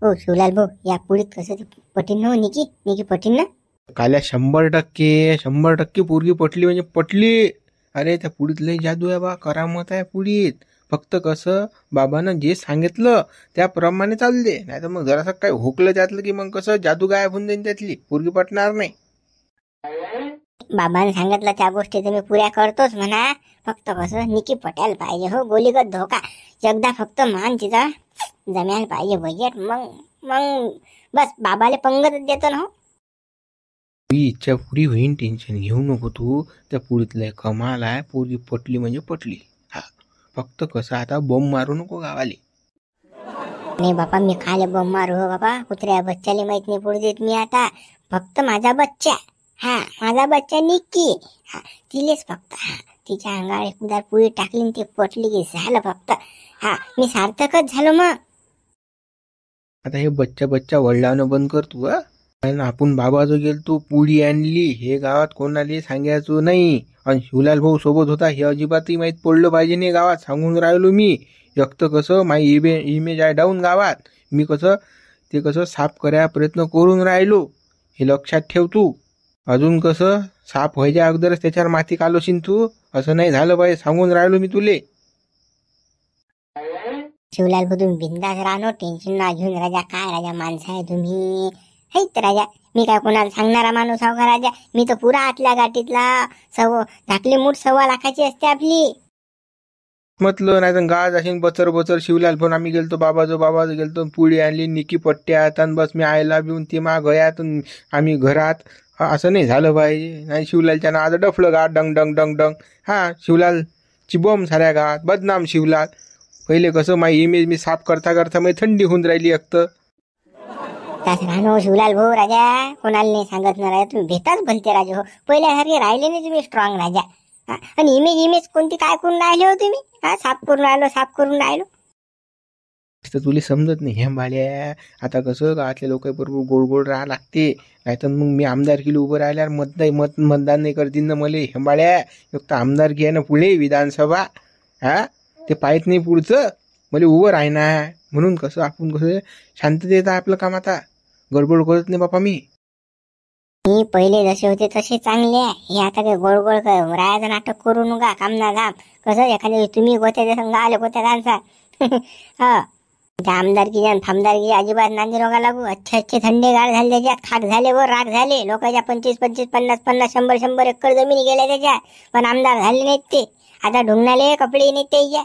हो शिवलाल भाऊ, या पुढीत कसं ते पटीन न हो निकी पटीन ना. काल्या 100% पोरगी पटली म्हणजे पटली. अरे त्या पुढीत लय जादू आहे बा, करामत आहे पुढीत. फक्त कसं बाबानं जे सांगितलं त्याप्रमाणे चालते, नाही तर मग जरासं काही हुकलं त्यातलं की मग कसं जादू गायब होऊन जाईल, त्यातली पोरगी पटणार नाही. बाबाने सांगितलं त्या गोष्टी तुम्ही पुऱ्या करतोच म्हणा. फक्त कसं निकी पटायला पाहिजे हो, गोलीगत धोका. एकदा फक्त मान तिचा जमायला पाहिजे बजेट, मग मग बस बाबाले पंगतच देतो ना हो. तुझी इच्छा पुरी होईन, टेन्शन घेऊ नको तू. त्या पुढीतलं कमाल आहे, पोरगी पटली म्हणजे पटली. हा फक्त कसं आता बॉम्ब मारू नको गावाले. नाही बापा, मी खाले बम मारू हो बाबा. कुत्र्या बच्चाले माहित नाही पडू देत मी आता. फक्त माझा बच्चा, हा माझा बच्चा निक्की, हा तिलेच फक्त, हा तिच्या अंगावर एकदा पुळी टाकली ती पटली की झालं फक्त. हा मी सार्थकच झालो मग. आता हे बच्चा वडिलांना बंद कर तू. आपण बाबा जो गेल तू पुडी आणली, हे गावात कोणाला सांगायचं नाही. आणि शिवलाल भाऊ सोबत होता हे अजिबातही माहीत पडलं पाहिजे नाही गावात, सांगून राहिलो मी. एकतर कसं माझी इमेज आहे डाऊन गावात. मी कसं साफ करायचा प्रयत्न करून राहिलो, हे लक्षात ठेव तू. अजून कसं साफ व्हायच्या अगोदरच त्याच्यावर माती कालोशीन तू, असं नाही झालं पाहिजे, सांगून राहिलो मी तुले. शिवलाल भाऊ तुम्ही बिंदास राहणं, टेन्शन ना घेऊन. राजा काय राजा माणसं आहे तुम्ही, हैत राजा. मी काय कोणाला सांगणारा माणूस आहो का राजा. मी तर पुरा आतल्या गाठीतला. झाकली मूठ 1.25 लाखाची असते आपली. म्हटलं नाही तर गाज असेल बचर शिवलाल पण आम्ही गेलतो बाबाजो गेलतो, पुडी आणली निकी पट्ट्यात, आणि बस मी आयला बिऊन ते मा गयात आम्ही घरात. असं नाही झालं पाहिजे. नाही शिवलालच्या नावाचं डफलं गात डंग डंग डंग डंग. हा शिवलालची बॉम्ब साऱ्या गावात, बदनाम शिवलाल. पहिले कसं माझी इमेज मी साफ करता माझी थंडी होऊन राहिली एकतर. राहणं शिवलाल भाऊ राजा, कोणाला नाही सांगत ना राजा. तुम्ही भेटाच भलते राजा हो, पहिल्यासारखे राहिले नाही तुम्ही स्ट्रॉंग राजा. आणि इमेज कोणती काय करून राहिले हो तुम्ही. हा साफ करून राहिलो. तर तुला समजत नाही हे बाळ्या. आता कसं गावातल्या लोकांबरोबर गोड राहा लागते, नाहीतर मग मी आमदारकीला उभं राहिल्यावर मतदान नाही करतील ना मले. हे बाळ्या फक्त आमदारकी आहे ना पुढे विधानसभा, हा ते पाहत नाही पुढचं, मला उभं राहना. म्हणून कसं आपण कसं शांततेत आपलं काम. आता गडबड करत नाही बापा मी पहिले जसे होते तसे चांगले आहे. हे आता काही गोड रायाचं नाटक करू नका, काम ना काम. कसं एखाद्या तुम्ही गोत्याच्या संघ आले गोत्या गाणसा हा त्या आमदारकी थांबदारकी अजिबात नांदी रोगा लागू. अच्छे थंडे गाळ झाले त्याच्यात, खाक झाले वर राग झाले. लोकांच्या 25, 50, 50, 100 एकर जमिनी गेल्या त्याच्यात, पण आमदार झाले नाहीत ते. आता ढुंगणाले कपडे नाही त्याच्या.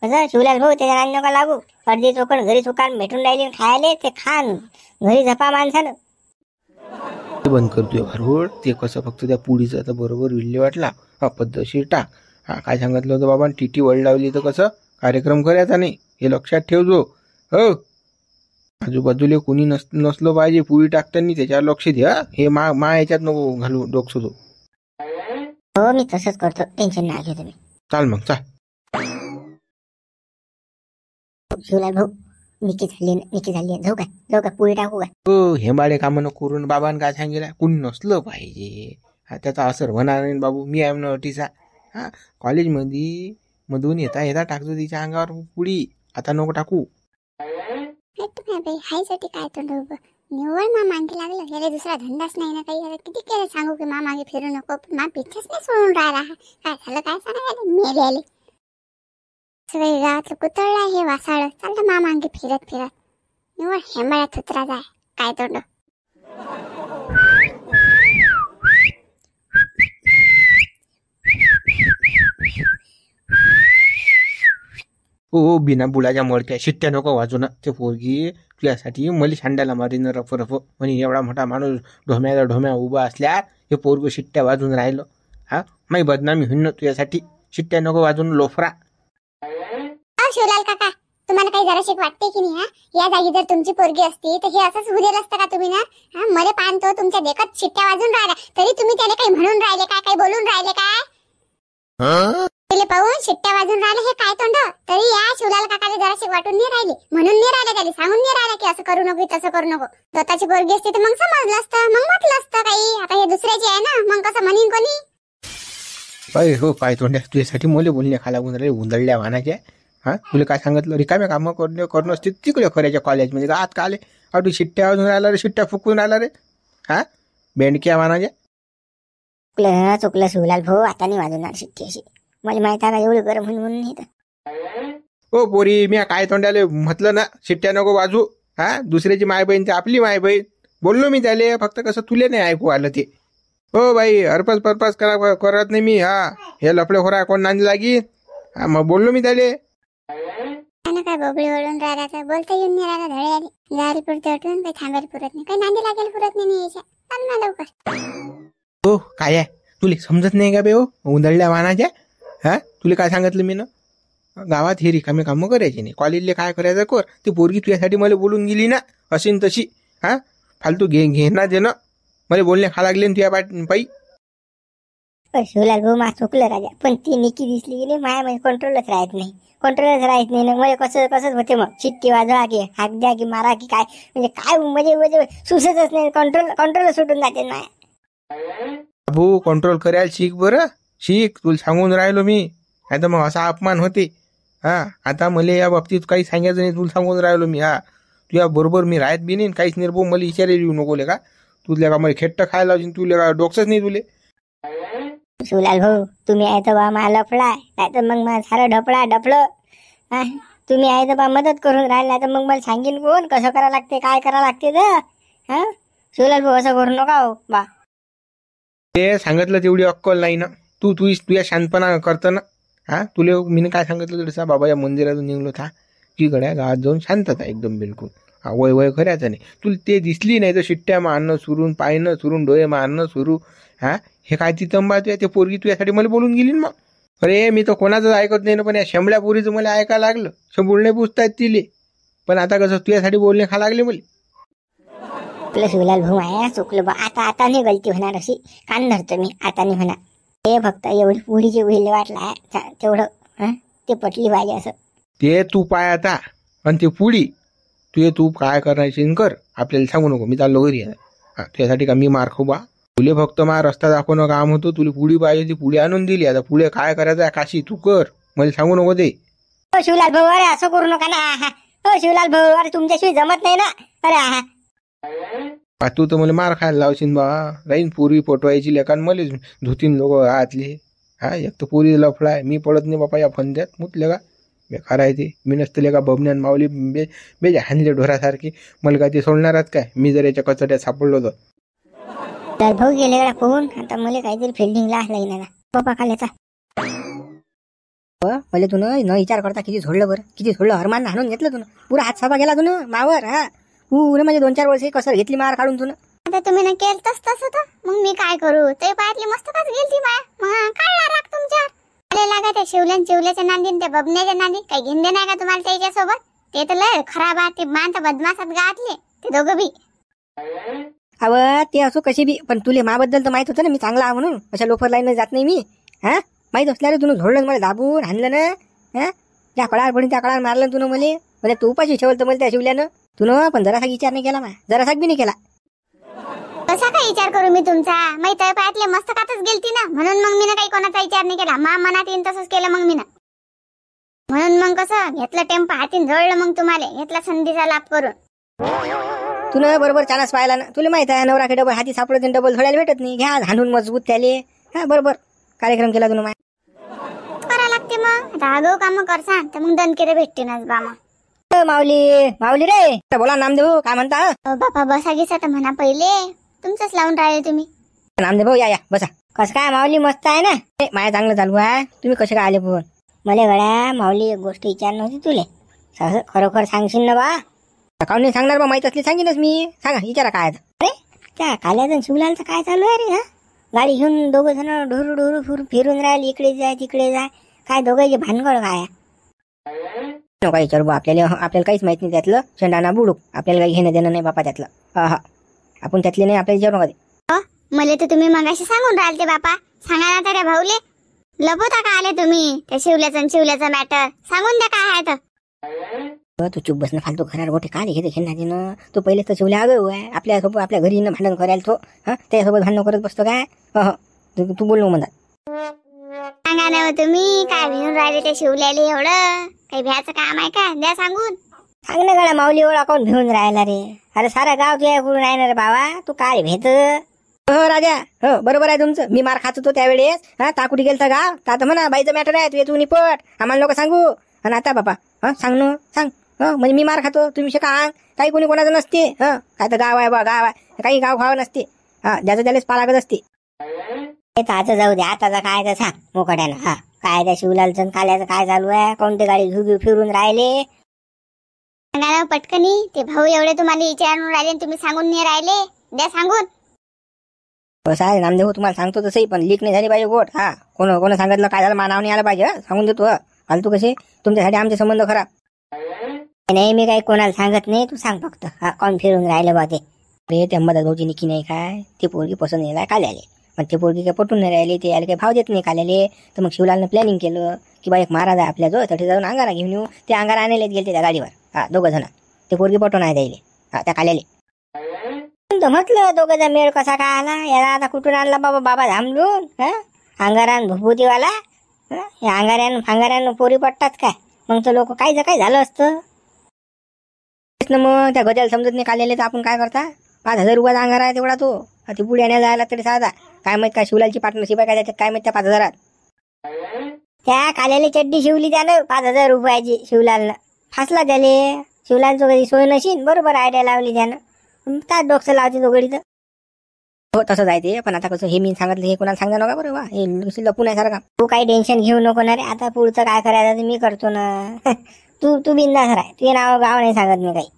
कसं शिवलाल भाऊ त्याच्या नांदी नका लागू. अर्धी चोकण घरी चोकान भेटून राहिले खायले, ते खान घरी झपा माणसानं. बंद करतोय भरभर. ते कसं फक्त त्या पुढीचं आता बरोबर विल्ले वाटला, हा पद्धतशीर टाक. हा काय सांगितलं होतं बाबा, टीटी वळ लावली तर कसं कार्यक्रम करायचा नाही, हे लक्षात ठेवजो. हो आजूबाजूला कोणी नसलो पाहिजे पुढी टाकताना, त्याच्यावर लक्ष द्या. हे मा याच्यात नको घालू डोकसो. हो मी तसंच करतो, टेन्शन नाही घ्या तुम्ही. चाल मग चाल. शिवलाल भाऊ निकी झाली जाऊ का पुढे टाकू का. हो हेंबाळे कामं नको करून. बाबांनी काय सांगितलं, कुणी नसलं पाहिजे, हा त्याचा असर होणार नाही बाबू. मी आहे ना अटीसा. हा कॉलेजमध्ये मधून येता टाकतो तिच्या अंगावर पुडी. आता नको टाकू. हायसाठी काय तोंड निव्वळ मा मांडी लागलं. गेले दुसरा धंदाच नाही ना काही. किती केलं सांगू की मा मागे फिरू नको, पण मा पिच्छाच नाही सोडून राहिला. काय झालं काय सांगायला मेले आले सगळे गावातलं कुतळला हे वासाळ. चाललं मा मागे फिरत निव्वळ हेंबाळ्यात उतरा जाय काय तोंड. हो बिना बुडाच्या मळक्या शिट्ट्या नको वाजू ना. ते पोरगी तुझ्यासाठी मली शांड्याला मारीन रफ म्हणे. एवढा मोठा माणूस ढोम्या उभा असल्या हे पोरग शिट्ट्या वाजून राहिलं. हा माही बदनामी होईन ना तुझ्यासाठी. शिट्ट्या नको वाजून लोफरा. शिवलाल काका तुम्हाला काही जरा शिक वाटते की नाही. या जागी जर तुमची पोरगी असती तर हे असंच उदेल असतं का तुम्ही ना. हा मले पाहतो तुमच्या देखत शिट्ट्या वाजून राहिल्या, तरी तुम्ही त्याला काही म्हणून राहिले काय, काही बोलून राहिले काय. तिले पाहून शिट्ट्या वाजून राहिले हे काय तोंड. तरी या शिवलाल काकाला जरा शिक वाटून नाही राहिले, म्हणून नाही राहिले, त्याला सांगून नाही राहिले की असं करू नको तसं करू नको. स्वतःची पोरगी असती तर मग समजलं असतं, मग म्हटलं असतं काही. आता हे दुसऱ्याची आहे ना, मग कसं म्हणीन कोणी. काय हो काय तोंड्या तुझ्यासाठी मोले बोलणे खाला गुंदळल्या वाहनाच्या. हा तुला काय सांगितलं रिकाम्या कामं करणं असते तिकडे करायच्या कॉलेजमध्ये का आत का आले तू शिट्ट्या वाजून राहिला रे शिट्ट्या फुकून राहिला रे हा बेंडक्या मानाच्या चुकलं शिवलाल भाऊ आता नाही वाजवणार शिट्टी अशी मला माहित आहे का एवढं गरम होईल म्हणून इथं. हो पोरी मी काय तोंडाले म्हटलं ना शिट्ट्या नको वाजू हा दुसऱ्याची माय बहीण ते आपली माय बहीण बोललो मी त्याले फक्त कसं तुले नाही ऐकू आलं ते हो बाई हरपस परपस करत नाही मी हा हे लफडे खोरा कोण नांदी लागी हा मग बोललो मी त्याले काय बोबडी ओढून राहिला तर बोलता येऊन नाही राहिला धडे आले जायला पुरते वाटून काही थांबायला पुरत नाही काही नांदी लागेल पुरत नाही यायच्या चाल ना लवकर. हो काय आहे तुले समजत नाही का बे हो उंदळल्या वाहनाच्या हा तुला काय सांगितलं मी ना गावात हे रिकामे कामं करायची नाही कॉलेजले काय करायचं कर ती पोरगी तुझ्यासाठी मला बोलून गेली ना अशी तशी हा फालतू घेणार दे ना मला बोलणे खा लागले ना तुझ्या पायी शिवलाल भाऊ मा चुकलं राजा पण ती निकी दिसली की नाही माया म्हणजे कंट्रोलच राहत नाही ना मला कसंच होते मग शिट्टी वाजवा की हाक द्या की मारा की काय म्हणजे काय म्हणजे सुचतच नाही कंट्रोल सुटून जाते माया. बाबू कंट्रोल करायला शिक बरं शिक तुला सांगून राहिलो मी नाही तर मग असा अपमान होते हा आता मला या बाबतीत काही सांगायचं नाही तुला सांगून राहिलो मी हा तुझ्या बरोबर मी राहत बी नाही काहीच निर्भो मला विचारायला येऊ नको का तुला का मला खेट्ट खायला लावशील तुला का डोकसंच नाही तुले. शिवलाल भाऊ तुम्ही आहे तर बा मला लफडाय नाही तर मग मला सारं डपलं हा तुम्ही आहे तर बा मदत करून राहिले नाही तर मग मला सांगेन कोण कसं करावं लागते काय करावं लागते तर हा शिवलाल भाऊ असं करू नका हो बा. ते सांगितलं तेवढी अक्कल नाही ना तुझ्या शांतपणा करतं ना हा तुला मी काय सांगितलं तसा बाबाच्या मंदिरातून निघलो था की गड्या गावात जाऊन शांतता एकदम बिलकुल हा वय करायचं नाही तुला ते दिसली नाही तर शिट्ट्या मारणं सुरून पायनं सुरून डोळे मारणं सुरू हा हे काय ती तंबाखू ते पोरगी तुझ्यासाठी मला बोलून गेली ना मग अरे मी तर कोणाचंच ऐकत नाही ना पण या शेंबड्या पोरीचं मला ऐकायला लागलं बोलणे पुसतायत तिले पण आता कसं तुझ्यासाठी बोलणे खा लागले मला. आपलं शिवलाल भाऊ आहे चुकलं बा आता नाही गलती होणार अशी कान धरतो मी आता नाही होणार ते फक्त एवढी पुढीची विल्हे वाटला तेवढं हा ते पटली पाहिजे असं ते तू पाय आता आणि ते पुढी तू काय करायची कर आपल्याला सांगू नको मी चाललो घरी हा तुझ्यासाठी का मी मार खाऊ बा तुले फक्त मा रस्ता दाखवणं काम होतं तुला पुढी पाहिजे ती पुढे आणून दिली आता पुढे काय करायचं काशी तू कर मला सांगू नको ते. हो शिवलाल भाऊ अरे असं करू नका ना हो शिवलाल भाऊ अरे तुमच्याशिवाय जमत नाही ना अरे तू तर मला मार खायला लावशील बा राहीन पूर्वी पटवायची लेखान मला धुतीन लोक हातले हा एक तर पुरी लफडाय मी पडत नाही बापा या फंद्यात मुतले का बेकार आहे ते मी नसतले का बबन्यान माऊली बेजे हानले ढोरासारखी मला काय ते सोडणारच काय मी जर याच्या कचड्यात सापडलो तर भाऊ गेले का पोहून आता मला काहीतरी फिल्डिंगला लागला ना बाबा खाल्याचा पहिले तू न विचार करता किती सोडलं हरमान हाणून घेतलं तुला पुरा हात सापा गेला तू मावर हा पुरे म्हणजे 2-4 वर्ष कसं घेतली मार काढून तू आता तुम्ही ना केलं तसं तर मग मी काय करू ते पायातली मस्तकच गेलती माया मग काढला राग तुमच्यावर लागा त्या शिवल्याच्या नांदीन त्या बबण्याच्या नांदी काही घेणं नाही का तुम्हाला त्याच्यासोबत ते तर लय खराब आहे ते मान तर बदमाशात गाठले ते दोघं बी अव ते असो कशी बी पण तुले माबद्दल तर माहित होतं ना मी चांगला आहे म्हणून अशा लोफर लाईन जात नाही मी हा माहित असल्या रे तुला झोडलं मला दाबून हाणलं ना हा त्या कळार पडून त्या कळार मारलं तुला मला तू उपाशी ठेवलं मला त्या शिवल्यानं तुला पण जरासा विचार नाही केला जरासा बी नाही केला कसा काय विचार करू मी तुमचा माहित आहे पायातले मस्तकातच गेलती ना म्हणून मग मी ना काही कोणाचा विचार नाही केला मा मनात येईन तसंच केलं मग मी ना म्हणून मग कसं घेतलं टेम्पो हातीन झोडलं मग तुम्हाला घेतला संधीचा लाभ करून तुला बरोबर चानस पाहिला ना तुला माहित आहे नवराकडे डबल हाती सापडत डबल धोड्याला भेटत नाही घ्या हाणून मजबूत त्याले हा बरोबर कार्यक्रम केला तुला करा लागते मग आता आगाऊ काम करसान तर मग दणकेरे भेटते ना बा मग माऊली रे बोला नामदेव काय म्हणता बापा बसा घेसा तर म्हणा पहिले तुमचंच लावून राहिले तुम्ही नामदेव भाऊ या बसा कसं काय माऊली मस्त आहे ना माया चांगलं चालू आहे तुम्ही कसे काय आले फोन मला गड्या माऊली एक गोष्ट विचार नव्हती तुले खरोखर सांगशील ना बा काऊन नाही सांगणार बा माहित असली सांगेनच मी सांगा विचारा काय अरे त्या काल्याजण शिवलालचं काय चालू आहे रे हा गाडी घेऊन दोघं जण ढोरू फिरून राहिले इकडे जाय तिकडे जाय काय दोघांचे भानगड काय नको विचारू बा आपल्याला काहीच माहित नाही त्यातलं शेंडाना बुडूक आपल्याला काही घेणं देणं नाही बापा त्यातलं हा आपण त्यातले नाही आपल्याला विचारू नका मला तर तुम्ही मगाशी सांगून राहिले बापा सांगा ना त्या भाऊले लपवता का आले तुम्ही त्या शिवल्याचा मॅटर सांगून द्या काय आहे तर तू चुप बसणं फालतू घरात गोठे काय घेते खेळणार देणं तू पहिले तर शिवल्या आगं आहे आपल्यासोबत आपल्या घरी भांडण करायला तो हा त्यासोबत भांडण करत बसतो काय तू बोल म्हणतात सांगा ना तुम्ही काय भिवून राहिले ते शिवल्याले एवढं काही भ्याचं काम आहे का? द्या सांगून. सांग ना गड्या, माऊली ओळा कोण भिवून राहिला रे? अरे सारा गाव तुझ्याकडून आहे ना रे बाबा, तू काय भेट? हो राजा, हो बरोबर आहे तुमचं. मी मार खात होतो त्यावेळेस. ता कुठे गेलता गाव? ता म्हणा बाईचं मॅटर आहे, तू येतो निपट, आम्हाला लोक सांगू. आणि आता बाबा सांग ना, सांग. म्हणजे मी मार खातो, तुम्ही शिका. काही कोणी कोणाचं नसते. काय तर गाव आहे बा, गाव आहे, काही गाव खावं नसते. ज्याचं त्यालाच पालागत असते. ताचं जाऊ दे, आताचा काय तर सांग मोकड्यानं. काय त्या शिवलालचं काल्याचं काय चालू आहे? कोणते गाडी घेऊ फिरून राहिले? सांगा ना पटकनी. ते भाऊ एवढे तुम्हाला विचारून राहिले आणि तुम्ही सांगून नाही राहिले. द्या सांगून. कसं आहे नामदेव, हो तुम्हाला सांगतो तसंही, पण लीक नाही झाली पाहिजे गोट. कोण सांगितलं काय झालं मानाव नाही आलं पाहिजे. सांगून देतो. फालतू कसे तुमच्यासाठी आमचे संबंध खराब. नाही, मी काही कोणाला सांगत नाही, तू सांग फक्त. कोण फिरून राहिले बा ते? अरे त्या मदत भाऊची निकी नाही काय, ती पोरगी पसंत नाही काल्याले. पण ते पोरगी काही पटून नाही राहिली, ते याला काही भाव देत नाही काल्याले. तर मग शिवलालनं प्लॅनिंग केलं की बा एक महाराज आहे आपल्या जो, तिथे जाऊन अंगारा घेऊन येऊ. ते अंगारा आणायला गेले त्या गाडीवर. दोघं जण. ते पोरगी पटून आहे द्यायले त्या काल्याले. म्हटलं दोघांचा मेळ कसा काय आला? याला आता कुठून आणला बाबा झामलून? अंगारान भूभूतीवाला. या अंगाऱ्यानं पोरी पटतात काय? मग तर लोक काय झालं असतं. मग त्या गजाला समजत नाही काल्याले, तर आपण काय करता? 5,000 रुपयाचा अंगारा आहे तेवढा तो. ती पुढे आणायला जायला तरी साधा. काय माहित काय शिवलालची पार्टनरशिप आहे काय त्याच्यात, काय माहित त्या 5,000. त्या काल्याला चड्डी शिवली त्यानं 5,000 रुपयाची. शिवलालनं फासला त्याले. शिवलालचं कधी सोय नशीन. बरोबर आयडिया लावली त्यानं. काय डोकं लावते तो गडीत. हो तसंच आहे ते. पण आता कसं हे मी सांगितलं हे कोणाला सांगा नका बरं. हे लपून आहे सारखा. तू काही टेन्शन घेऊ नको ना रे. आता पुढचं काय करायचं मी करतो ना. तू बिंदास राह. तुझे नाव गाव नाही सांगत मी काही.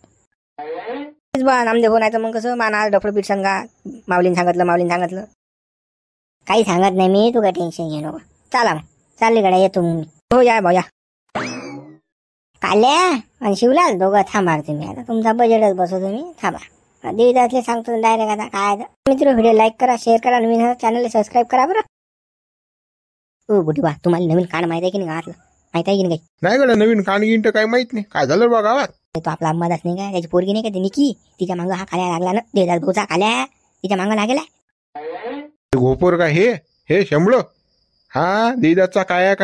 बा नामदेव नाही तर मग कसं माना डफळ पीठ सांगा. माऊलीन सांगितलं. काही सांगत नाही मी, तू काही टेन्शन घेऊ नको. चला मग चालली गड्या, येतो मग मी. हो या भाऊ या. काल्या आणि शिवलाल दोघं थांबा तुम्ही. आता तुमचा बजेटच बसवतो मी. थांबा. दीड असले सांगतो डायरेक्ट. आता काय मित्र, व्हिडिओ लाईक करा, शेअर करा, नवीन चॅनलला सबस्क्राईब करा बरं. हो बुटी बा, तुम्हाला नवीन कान माहिती आहे की नाही गावातलं? माहिती आहे की नाही? नाही गड्या, नवीन कानगिंट काय माहित नाही. काय झालं बा गावात? तो आपला अंबादास नाही का, त्याची पोरगी नाही का ती निकी, तिच्या मागं हा काल्या लागला ना. देदास भाऊचा काल्या तिच्या मागं लागेला. घोपर का हे शंभळ? देदाचा काय?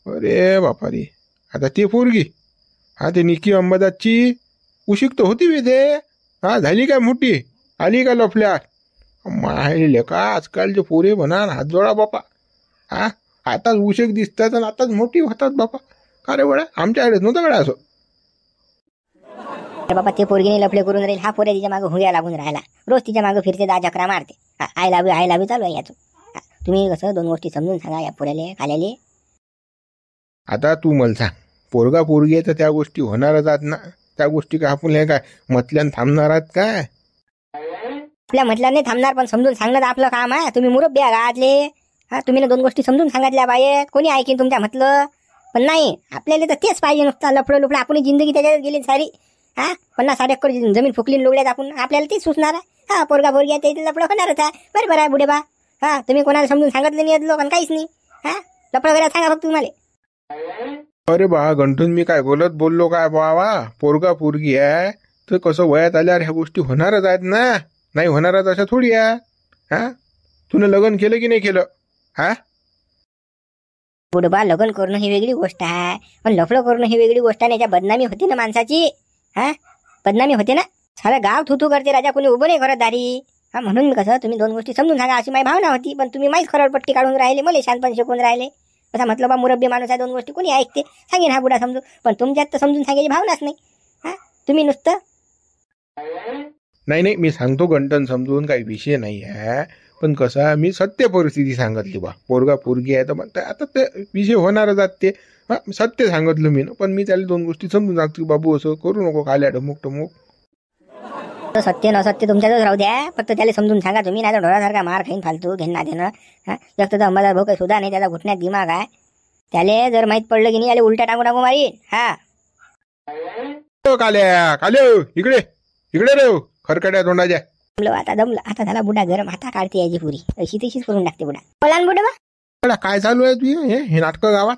अरे बापा रे, आता ती पोरगी ते निकी अंबादासची उशिक तर होती बे ते. झाली काय मोठी? आली का लफल्यात? माहिले का आजकालचे पोरे म्हणा हात जोडा बापा. आताच उशीक दिसतात आणि आताच मोठी होतात बापा. का रे वड्या, आमच्या आडेच नव्हतं गड्या असं. बाबा ते पोरगीने लफडे करून राहील. हा पोऱ्या तिच्या मागं हुया लागून राहिला. रोज तिच्या मागं फिरते, 10 चक्रा मारते. आय लावी चालू आहे याचं. तुम्ही कसं 2 गोष्टी समजून सांगा या पोऱ्याले काल्याले. आता तू मला सांग, पोरगा पोरगी आहे तर त्या गोष्टी होणारच आहेत ना. त्या गोष्टी काय आपण काय म्हटल्यानं थांबणार आहात काय? आपल्या म्हटल्या नाही थांबणार, पण समजून सांगणं तर आपलं काम आहे. तुम्ही मुरब्बी आहे गावातले. तुम्ही ना 2 गोष्टी समजून सांगितल्या पाहिजे. कोणी ऐकीन तुमच्या म्हटलं? पण नाही, आपल्याला तर तेच पाहिजे नुसतं लफडं. आपण जिंदगी त्याच्यात गेली सारी. 50-60 एकर जमीन फुकली लोगड्यात आपण. आपल्याला तेच सुचणार आहे. पोरगा पोरगी आहे ते लफडं होणारच आहे. बरोबर आहे बुडे बा. तुम्ही कोणाला समजून सांगितलं नाही लोकांना काहीच नाही. लफडं वगैरे सांगा फक्त तुम्हाला. अरे बा गंठून मी काय बोललो काय बाबा? पोरगा पोरगी आहे तर कसं वयात आल्यावर ह्या गोष्टी होणारच आहेत ना. नाही होणारच अशा थोडी आहे. तुला लग्न केलं की नाही केलं? बुडबा, लग्न करणं ही वेगळी गोष्ट आहे, पण लफडं करणं ही वेगळी गोष्ट आहे. याच्या बदनामी होती ना माणसाची. बदनामी होते ना. सारा गाव थुथू करते, राजा कोणी उभं नाही करत दारी. म्हणून मी कसं तुम्ही 2 गोष्टी समजून सांगा अशी माझी भावना होती. पण तुम्ही माहीत खरडपट्टी काढून राहिले, मला शांतपणे शिकून राहिले. असं म्हटलं बा मुरब्बी माणूस आहे, 2 गोष्टी कोणी ऐकते. सांगेन हा बुडा समजू, पण तुमच्यात तर समजून सांगायची भावनाच नाही. तुम्ही नुसतं नाही मी सांगतो गंटन समजून, काही विषय नाही आहे. पण कसं मी सत्य परिस्थिती सांगितली बा. पोरगा पोरगी आहे तर म्हणता आता ते विषय होणारच आहेत ते. सत्य सांगितलं मी ना. पण मी त्याला 2 गोष्टी समजून सांगतो, बाबू असं करू नको काल्या टमुक. सत्य नसत्य तुमच्यातच राहू द्या, फक्त त्याला समजून सांगा तुम्ही. नाही तर ढोरासारखा मार खाईन फालतू घेणं देणं. जास्त तर अंबादास भाऊ काही सुद्धा नाही, त्याचा घुटण्यात दिमाग आहे. त्याला जर माहीत पडलं की नाही याला उलट्या टाकू मारीन. काल्या इकडे रे खरकट्या तोंडाच्या. दमलं आता झाला बुडा गरम. आता काढते याची पुरी अशी तशीच करून टाकते बुडा. बोला ना बुडा. काय चालू आहे तुझे हे नाटकं गावात?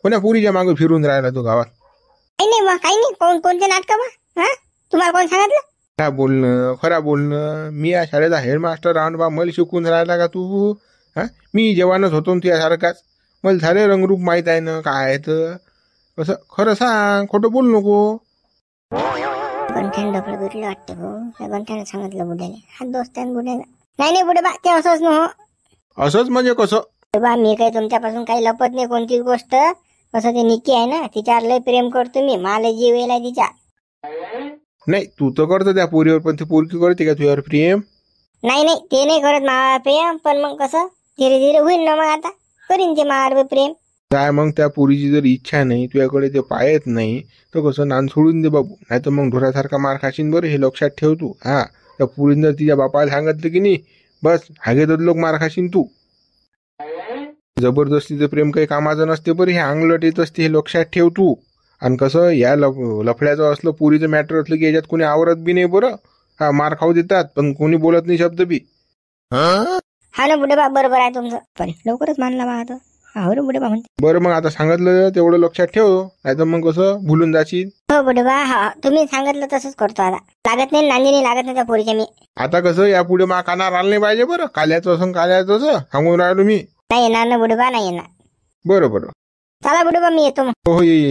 कोण्या पुरीच्या मागे फिरून राहिला तू गावात? काही नाही. कोणते नाटक बा? तुम्हाला कोण सांगितलं? खरा बोलणं. मी या शाळेचा हेडमास्टर राहून बा मला शिकून राहिला का तू? मी जवानच होतो तुझ्यासारखाच. मला सारे रंगरूप माहीत आहे ना काय तर. असं खरं सांग, खोटं बोलू नको. गंठ्यानं डबल भेटलं वाटतं भाऊ. त्या गंठ्यानं सांगितलं बुड्याने. हा दोस्त आहे बुड्याला. नाही बुडे बा, ते असंच न हो. असंच म्हणजे कसं? बा मी काही तुमच्यापासून काही लपत नाही कोणतीच गोष्ट. कसं ते निकी आहे ना, तिच्यावर लय प्रेम करतो मी. मला जीव येईल तिच्या. नाही तू तर करतो त्या पोरीवर, पण ती पोरकी करते का तुझ्यावर प्रेम? नाही ते नाही करत मावा प्रेम, पण मग कसं धीरे धीरे होईल ना. मग आता करीन ते मावावर प्रेम. काय मग त्या पोरीची जर इच्छा नाही, तुझ्याकडे ते पायत नाही, तर कसं नान सोडून दे बाबू. नाही तर मग ढोरासारखा मार खाशीन बरं, हे लक्षात ठेव तू. हा, त्या पोरीने जर तिच्या बापाला सांगितलं की नाही, बस हागेतच लोक मार खाशीन तू. जबरदस्तीचं प्रेम काही कामाचं नसते बरं, हे अंगलट येत असते, हे लक्षात ठेव तू. आणि कसं या लफड्याचं असलं, पुरीचं मॅटर असलं की याच्यात कोणी आवरत बी नाही बरं. हा, मार खाऊ देतात पण कोणी बोलत नाही शब्द बी. हा ना बुडे बा, बरोबर आहे तुमचं. पण लवकरच मानला बा आता. हो रे बुडे बा म्हणते. बरं मग आता सांगितलं तेवढं लक्षात ठेव, नाही तर मग कसं भुलून जाशील. हो बुडे बा, हा तुम्ही सांगितलं तसंच करतो आता. लागत नाही नांदी नाही लागत नाही त्या पोरीच्या मी. आता कसं यापुढे मा कानावर आलं नाही पाहिजे बरं. काल्याचं असं काल्याचं असं सांगून राहिलो मी. नाही येणार ना बुडे बा, नाही येणार. बरं बरं. चला बुडे बा, मी येतो मग. हो ये.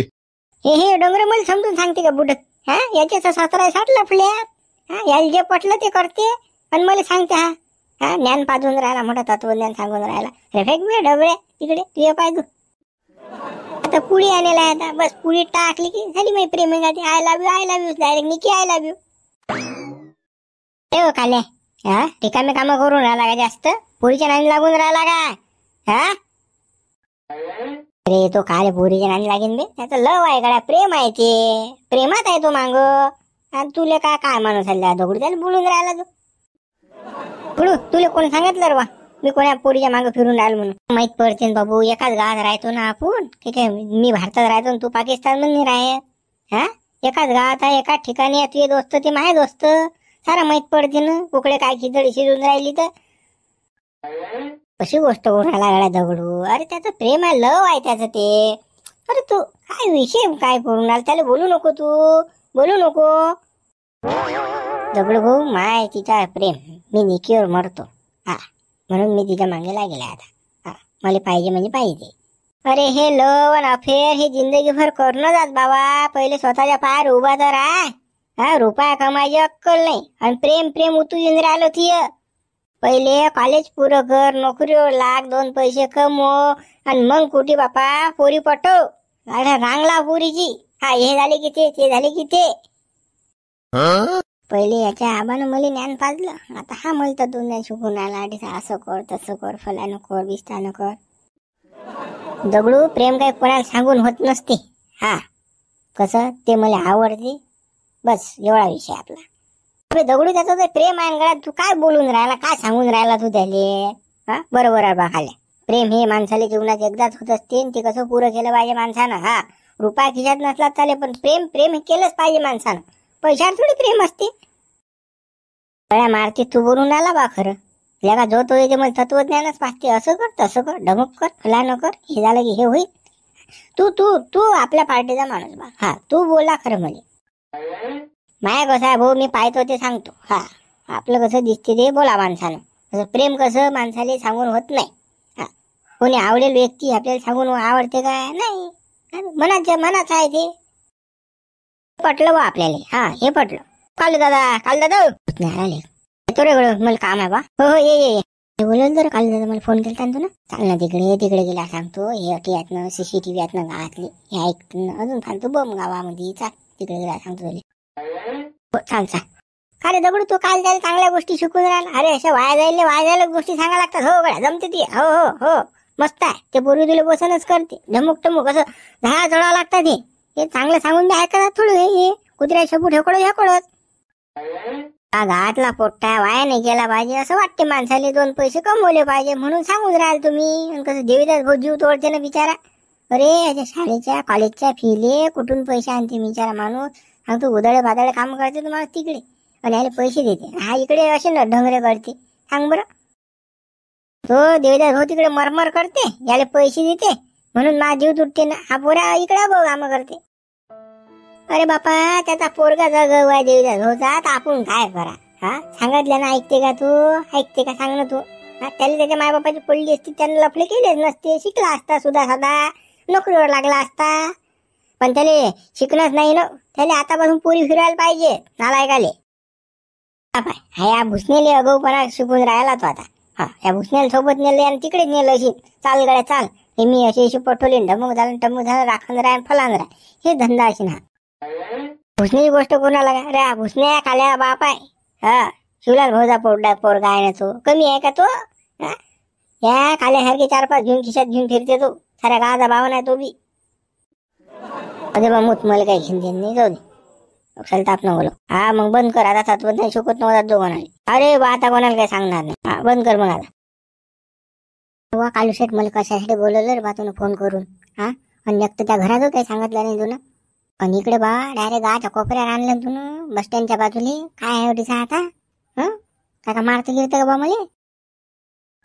हे डोंगर मला समजून सांगते का बुडत? हा, याच्या सासरा साठला फुल्यात. हा, याला जे पटलं ते करते पण मला सांगते. हा ज्ञान पाजून राहिला, मोठा तत्वज्ञान सांगून राहिला. रेफेक बे डबळे तिकडे तुझ्या पाहिजे. आता पुडी आलेला आहे आता. बस पुडी टाकली की झाली माझी प्रेमी गाठी. आय लव्ह यू डायरेक्ट निकी आय लव्ह यू. हो काले, हा ठिकाणी कामं करून राहिला का जास्त? पुरीच्या नाणी लागून राहिला का? हा अरे तो काले पुरीच्या नाणी लागेन बे. त्याचं लव आहे गड्या, प्रेम आहे ते. प्रेमात आहे तो मांग. आणि तुले काय माणूस आला दगडू त्याला बोलून राहिला तू. बुडू तुला कोण सांगितलं रे बा मी कोणा पोरीच्या मागे फिरून राहिलो म्हणून? माहित पडते बाबू, एकाच गावात राहतो ना आपण. ठीक आहे, मी भारतात राहतो तू पाकिस्तान मध्ये राहत. हा, एकाच गावात आहे, एकाच ठिकाणी आहे. तुझे दोस्त ते माझे दोस्त. सारा माहित पडते ना. कुकडे काय खिचडी शिजून राहिली तर कशी गोष्ट करून राहिला गड्या दगडू. अरे त्याचं प्रेम आहे, लव आहे त्याचं ते. अरे तू काय विषय काय करून राहिला? त्याला बोलू नको, तू बोलू नको. दगडू भाऊ, माय तिचा प्रेम. मी निकीवर मरतो. हा, म्हणून मी तिच्या मागे लागेल आता. हा, मला पाहिजे म्हणजे पाहिजे. अरे हे लव आणि अफेअर हे जिंदगीभर करणं जात बाबा. पहिले स्वतःच्या पायावर उभा तर आहे. हा, रुपया कमायची अक्कल नाही आणि प्रेम उतरून राहिलो ती. पहिले कॉलेज पुरं कर, नोकरीवर लाग, 2 पैसे कमव आणि मग कुठे बापा पोरी पटव. रांगला पोरीची. हा, हे झाले की ते झाले की ते. पहिले याच्या आबानं मला ज्ञान पाजलं. आता हा मला तर 2 ज्ञान शिकून आला. असं कर तसं कर, फलानं कर बिस्तानं कर. दगडू प्रेम काही कोणाला सांगून होत नसते. हा, कसं ते मला आवडते, बस एवढा विषय आपला. अरे दगडू त्याचं प्रेम आहे गळ्यात. तू काय बोलून राहिला, काय सांगून राहिला तू त्याले? हा, बरोबर आहे बा खाल्या. प्रेम हे माणसाला जीवनात एकदाच होत असते. ते कसं पुरं केलं पाहिजे माणसानं. हा, रुपया खिशात नसला चाले, पण प्रेम हे केलंच पाहिजे माणसानं. पैशावर थोडी प्रेम असते. गळ्या मारते तू बोलून राहिला बा खरं. का जो तो येते मला तत्वज्ञानच पाहते. असं कर तसं कर, ढमक कर, फलानं कर, हे झालं की हे होईल. तू आपल्या पार्टीचा माणूस बा. हा, तू बोला खरं मला. माया कसं आहे भाऊ, मी पाहतो ते सांगतो. हा, आपलं कसं दिसते ते बोला माणसानं. कसं प्रेम कसं माणसाला सांगून होत नाही. हा, कोणी आवडेल व्यक्ती आपल्याला सांगून आवडते काय? नाही, मनाचं आहे ते. पटलं बा आपल्याला. हा, हे पटलं. काल दादा आले येतो रे गड, मला काम आहे बा. हो ये बोलल तर. काल दादा मला फोन केला तू ना, चाल ना तिकडे गेला सांगतो. हे अटी आहेत ना, CCTV आहेत ना गावातले, हे ऐक अजून सांगतो बम गावामध्ये. चाल तिकडे गेला सांगतो तुला. चाल का रे दगडू, तू काल त्याला चांगल्या गोष्टी शिकून राहिला. अरे अशा वाया जायला गोष्टी सांगा लागतात. हो गड्या जमते ती. हो मस्त आहे ते. पूर्वी तुला बसनच करते. ढमुक असं झाडा चढावं लागतात. हे चांगलं सांगून द्या ऐकतात थोडं. हे कुत्र्या शपू ढेकडत. हा, गावातला पोट्टा वाया नाही गेला पाहिजे असं वाटते माणसाले. 2 पैसे कमवले पाहिजे म्हणून सांगून राहाल तुम्ही. कसं देवीदास भाऊ जीव तोडते ना बिचारा. अरे याच्या शाळेच्या कॉलेजच्या फीले कुठून पैसे आणते बिचारा माणूस. सांगतो उधळे बादळे काम करते तुम्हाला तिकडे आणि याला पैसे देते. हा इकडे असे ना ढंगरे करते. सांग बरं. तो देवीदास भाऊ तिकडे मरमर करते, याला पैसे देते म्हणून माझा जीव तुटते ना. हा पोरा इकडे भाऊ काम करते. अरे बापा, त्याचा पोरगा जगव आहे देवीदास भाऊचा. आपण काय करा? हा, सांगितलं ना ऐकते का तू? ऐकते का सांग ना तू? हा, त्याला त्याच्या मायबापाची पडली असती, त्यानं लफले केलेच नसते. शिकला असता सुद्धा साधा, नोकरीवर लागला असता. पण त्याला शिकणंच नाही ना, त्याला आतापासून पोरी फिरायला पाहिजे नालायकाले. हा या भुसनेले अगाऊपणा शिकून राहिला तो आता. हा या भुसनेला सोबत नेलं आणि तिकडे नेलं अशी. चाल गड्या चाल, हे मी अशी पटवली ढमक झालं टमक झालं राखण राय फलान राय, हे धंदा अशी ना. भुसण्याची गोष्ट कोणाला काय रे, भुसण्या खाल्या बाप आहे. हा शिवलाल भाऊचा पोरगा आहे ना तो, कमी आहे का तो? या खाल्यासारखे 4-5 घेऊन खिशात घेऊन फिरते तो, साऱ्या गावाचा भाव नाही तो बी. अरे बा मूत मला काही घेऊन नाही, जाऊ दे ताप न बोलो. हा मग बंद कर आता, सातवत नाही शिकवत नव्हता तो कोणाला. अरे बा आता कोणाला काही सांगणार नाही. हा बंद कर मग आता. वा कालू शेठ मला कशासाठी बोलवलं रे बा तुला फोन करून? हा आणि एक तर त्या घराचं काही सांगितलं नाही तुला. आणि इकडे बा डायरेक्ट गावाच्या कोपऱ्यावर आणलं तुला, बस स्टँडच्या बाजूले. काय आहे एवढीचा आता? का मारतं गिरतं का बा मला?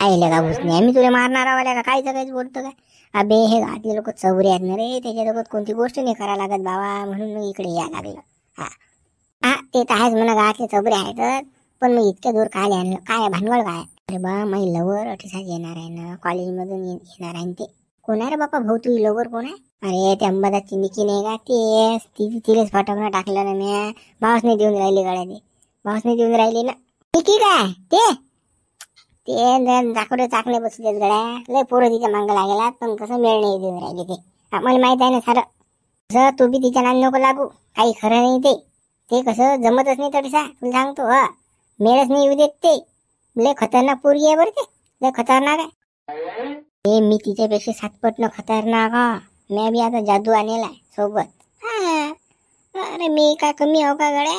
आईले का भुसणे, मी तुला मारणार आवाल्या का काहीच काहीच बोलतो काय? अबे हे गावातले लोक चौरे आहेत ना रे, त्याच्या लोक कोणती गोष्ट नाही करायला लागत बाबा, म्हणून मग इकडे या लागलं. हा हा ते तर आहेच म्हणा, गावातले चौरे आहेत, पण मग इतक्या दूर काय आणलं, काय भानगड काय? अरे बा माझी लवर अठीसाच येणार आहे ना, कॉलेजमधून येणार आहे ते. कोण आहे रे बापा भाऊ तुझी लवर कोण आहे? अरे ते अंबादाची निकी नाही का, तेच तिलेच फटकणं टाकलं ना मी. भावच नाही देऊन राहिली गड्या, ते भावच नाही देऊन राहिली ना. निकी काय ते दाखवले चाकणे बसले गड्या, लय पोरं तिच्या मागं लागेलात, पण कसं मेळ नाही देऊन राहिली ते. मला माहित आहे ना सारं. कसं तू बी तिच्या नान नको लागू, काही खरं नाही ते कसं जमतच नाही तडीसा, तुला सांगतो. हा मेळच नाही येऊ देत ते. लय खतरनाक पोरगी आहे बरं ते, लय खतरनाक आहे ते. मी तिच्यापेक्षा 7 पटनं खतरनाक. मी बी आता जादू आणलाय सोबत. अरे मी काय कमी आहो का गड्या?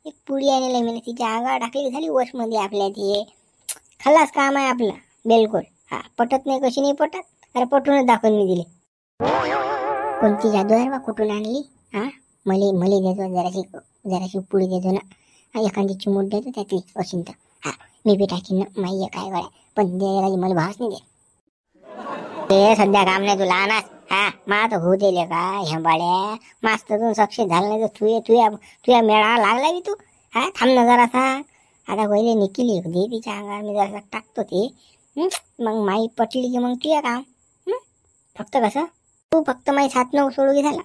एक पुडी आणलाय मी, तिच्या अंगावर टाकली झाली वश मध्ये आपल्या. ते खलास काम आहे आपलं बिलकुल. हा पटत नाही कशी नाही पटत, अरे पटूनच दाखवून मी दिले. कोणती जादू आहे बा, कुठून आणली? हा मले देतो जराशी पुडी देतो ना, एखादी चिमूट देतो त्यातली असेल तर. हा मी बी टाकीन ना माई काय गड्या, पण द्यायला मला भावच नाही दे. ते सध्या काम नाही तुला आणस. हा मा तर होऊ दिले का ह्या बाड्या, मस्त तू सक्सेस झालं नाही तर तुया मेळा लागला बी तू. हा थांब ना जरासा, आता पहिले निकिली दे तिच्या अंगावर, मी जरा टाकतो ते. मग माई पटली की मग तुया काम. फक्त कसं तू फक्त माई 7 नको सोडू की झाला.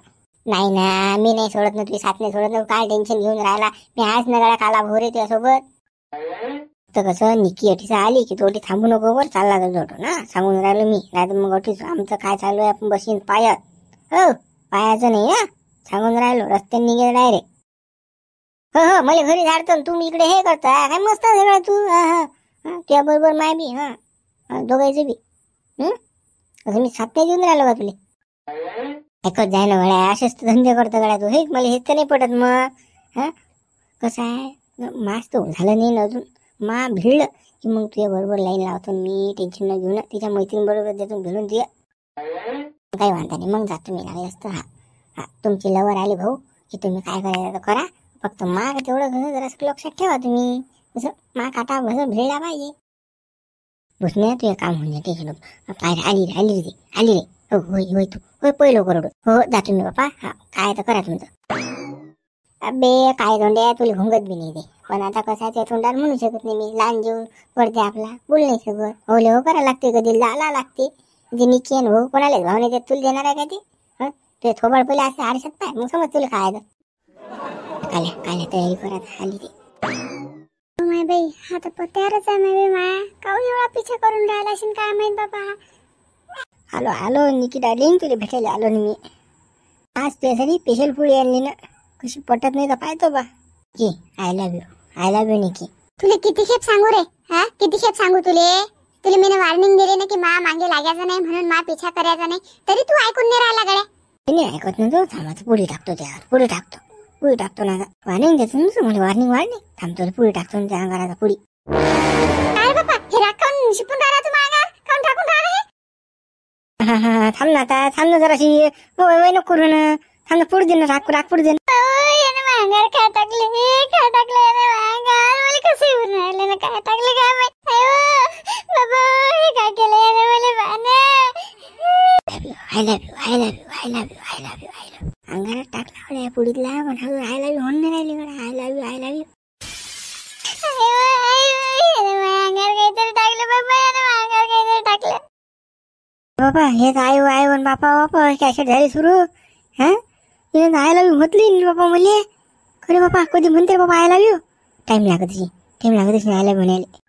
नाही ना मी नाही सोडत ना, तुझी 7 नाही सोडत ना, काय टेन्शन घेऊन राहिला? मी आहेच ना गळ्या काला भोरे तुझ्यासोबत. तर कसं निकी अटीसा आली की तोटी थांबू नको, वर चालला जातो ना, सांगून राहिलो मी. नाही तर मग अटीच आमचं काय चालू आहे आपण बसीन पायात. हो पायाचं नाही हा, सांगून राहिलो रस्त्याने निघेल डायरेक्ट. हो मला घरी झाडतो तुम्ही इकडे हे करता काय मस्त सगळं तू. तुझ्या बरोबर माय बी दोघायचं बी. असं मी 7 नाही देऊन राहिलो का तुला? ऐकत जाय ना गड्या, असेच धंदे करतो गड्या तू. हे मला हेच तर नाही पटत मग. कसं आहे मास्त झालं नाही ना अजून, मा भिडलं की मग तुझ्या बरोबर लाईन लावतो मी, टेन्शन न घेऊन. तिच्या मैत्रीण बरोबर देतो भिडून तुझ्या, काही वांधा नाही. मग जातो मी लागले असतं. हा तुमची लवर आली भाऊ की तुम्ही काय करायचं करा, फक्त मा तेवढं कसं जरा लक्षात ठेवा तुम्ही. कसं मा काटा कसं भिडला पाहिजे. भुसण्या तुझं काम होऊन जाते काय रे, आली रे. हो होय तू होय पहिलं करोड. हो जातो मी बापा. हा काय तर करा तुमचं. अबे काय तोंड्या तुला घुंगत बी नाही दे, पण आता कसा तोंडाला म्हणू शकत नाही मी, लहान जीव पडते आपला, बोल नाही शकत. होले हो करायला लागते, कधी ला लागते. जे निकी आहे हो कोणालाच भाव नाही देत, तुला देणार आहे का ते? ते थोबाड पहिले असे आरशात पाय, मग समज तुला काय काल्या तयारी करत आली ते. माय बाई हा तर पत्यारच आहे माय बाई. माया काऊन एवढा पिछा करून राहिला असेल काय माहित बाबा. आलो निकी डार्लिंग, तुला भेटायला आलो मी आज. त्यासाठी स्पेशल पुडी आणली ना, कशी पटत नाही तर पाहतो बा की. आय लव्ह यू निकी. तुला किती खेप सांगू रे, किती खेप सांगू तुला मी वॉर्निंग दिली ना की मा मागे लागायचं नाही म्हणून, मा पिछा करायचा नाही, तरी तू ऐकून नाही राहिला गड्या. नाही ऐकत ना तो. थांबा पुडी टाकतो त्यावर, पुडी टाकतो ना. वॉर्निंग देतो ना मला, वॉर्निंग थांबतो पुडी टाकतो ना त्या अंगाराचा पुडी. काय बापा हे राखून शिपून राहिला तू मागा, काऊन टाकून राहिला हे? हा थांब ना आता, थांब ना जराशी. वय नको करू ना, थांब ना पुडी दे ना, राख पुडी दे ना. अंगार काय टाकले मला कसं येऊन राहिले ना, काय टाकले काय माहित बाबा, हे काय केलं याने मला. I love you. अंगारात टाकला पुडीतला, पण हळू आय लव्ह यू होऊन नाही राहिली कडे. I love you. अंगार काहीतरी टाकलं बाबा, अंगार काहीतरी टाकलं बाबा. हेच आई पण बापा काय झाली सुरू. हिने आय लव्ह यू म्हटली नाही बाबा मले. खरे बाबा कधी म्हणते बाबा आय लव्ह यू. टाइम लागत आय लव्ह यू म्हणाले.